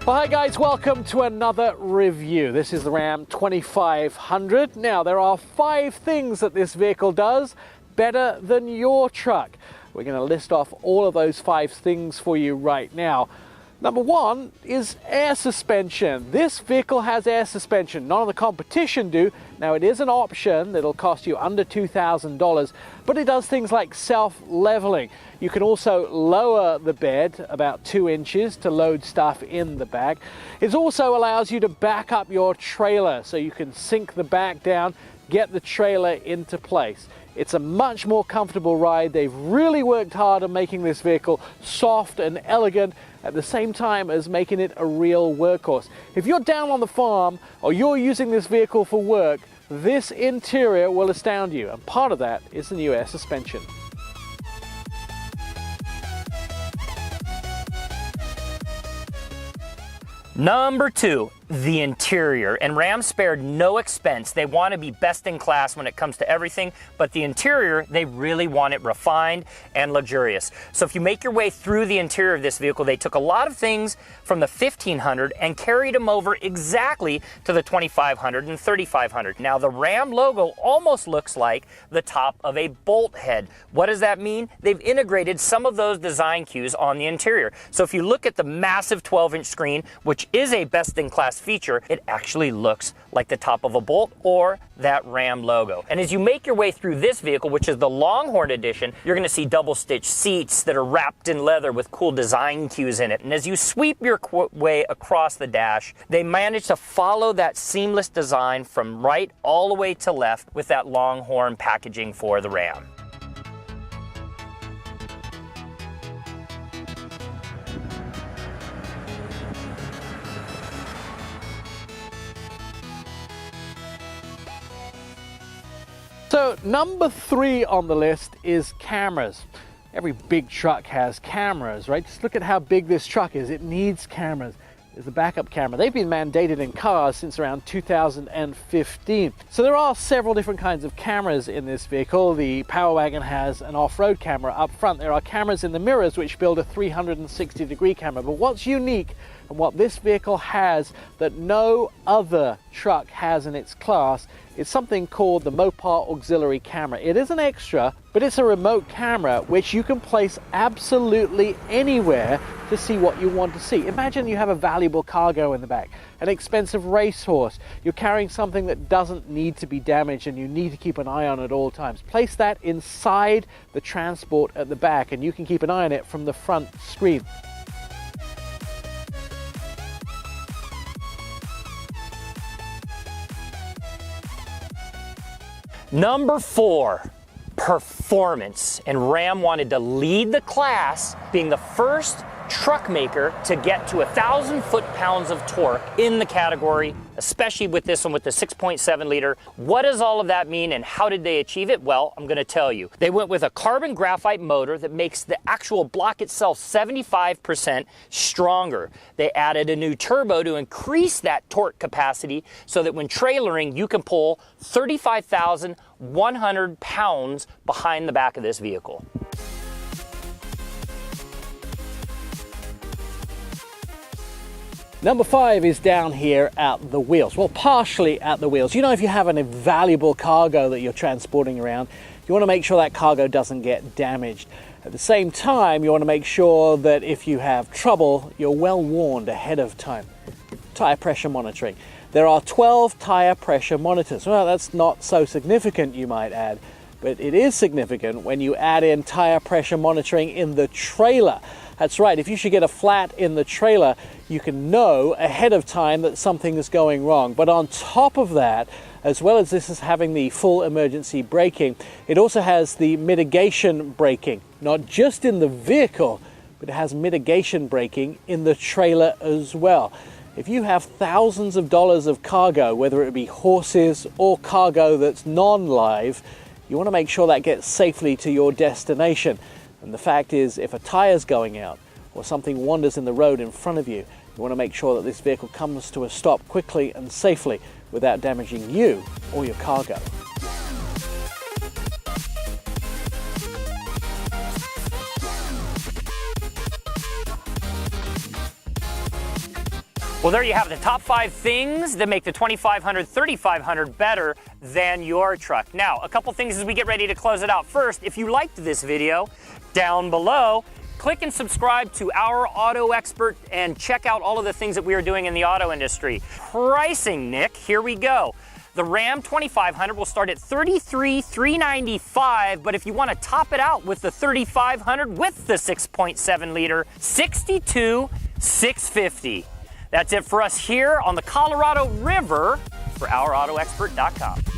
Well, hi guys, welcome to another review. This is the Ram 2500. Now, there are 5 things that this vehicle does better than your truck. We're going to list off all of those 5 things for you right now. Number 1 is air suspension. This vehicle has air suspension. None of the competition do. Now, it is an option that'll cost you under $2,000, but it does things like self-leveling. You can also lower the bed about 2 inches to load stuff in the back. It also allows you to back up your trailer so you can sink the back down, get the trailer into place. It's a much more comfortable ride. They've really worked hard on making this vehicle soft and elegant at the same time as making it a real workhorse. If you're down on the farm or you're using this vehicle for work, this interior will astound you, and part of that is the new air suspension. Number 2, the interior. And Ram spared no expense. They want to be best in class when it comes to everything, but the interior, they really want it refined and luxurious. So if you make your way through the interior of this vehicle, they took a lot of things from the 1500 and carried them over exactly to the 2500 and 3500. Now, the Ram logo almost looks like the top of a bolt head. What does that mean? They've integrated some of those design cues on the interior. So if you look at the massive 12-inch screen, which is a best-in-class feature, it actually looks like the top of a Bolt or that Ram logo. And as you make your way through this vehicle, which is the Longhorn edition, you're going to see double-stitch seats that are wrapped in leather with cool design cues in it. And as you sweep your way across the dash, they managed to follow that seamless design from right all the way to left with that Longhorn packaging for the Ram. So number 3 on the list is cameras. Every big truck has cameras, right? Just look at how big this truck is. It needs cameras. There's the backup camera. They've been mandated in cars since around 2015. So there are several different kinds of cameras in this vehicle. The Power Wagon has an off-road camera up front. There are cameras in the mirrors which build a 360-degree camera. But what's unique and what this vehicle has that no other truck has in its class is something called the Mopar auxiliary camera. It is an extra, but it's a remote camera which you can place absolutely anywhere to see what you want to see. Imagine you have a valuable cargo in the back, an expensive racehorse. You're carrying something that doesn't need to be damaged and you need to keep an eye on at all times. Place that inside the transport at the back and you can keep an eye on it from the front screen. Number 4, performance. And Ram wanted to lead the class, being the first truck maker to get to 1,000 foot-pounds of torque in the category, especially with this one with the 6.7 liter. What does all of that mean and how did they achieve it? Well, I'm going to tell you. They went with a carbon graphite motor that makes the actual block itself 75% stronger. They added a new turbo to increase that torque capacity so that when trailering, you can pull 35,100 pounds behind the back of this vehicle. Number 5 is down here at the wheels. Well, partially at the wheels. You know, if you have an valuable cargo that you're transporting around, you want to make sure that cargo doesn't get damaged. At the same time, you want to make sure that if you have trouble, you're well warned ahead of time. Tire pressure monitoring. There are 12 tire pressure monitors. Well, that's not so significant, you might add, but it is significant when you add in tire pressure monitoring in the trailer. That's right, if you should get a flat in the trailer, you can know ahead of time that something is going wrong. But on top of that, as well as this is having the full emergency braking, it also has the mitigation braking, not just in the vehicle, but it has mitigation braking in the trailer as well. If you have thousands of dollars of cargo, whether it be horses or cargo that's non-live, you want to make sure that gets safely to your destination. And the fact is, if a tire's going out or something wanders in the road in front of you, you want to make sure that this vehicle comes to a stop quickly and safely without damaging you or your cargo. Well, there you have it, the top 5 things that make the 2500, 3500 better than your truck. Now, a couple things as we get ready to close it out. First, if you liked this video, down below, click and subscribe to Our Auto Expert and check out all of the things that we are doing in the auto industry. Pricing, Nick, here we go. The Ram 2500 will start at $33,395, but if you want to top it out with the 3500 with the 6.7 liter, $62,650. That's it for us here on the Colorado River for OurAutoExpert.com.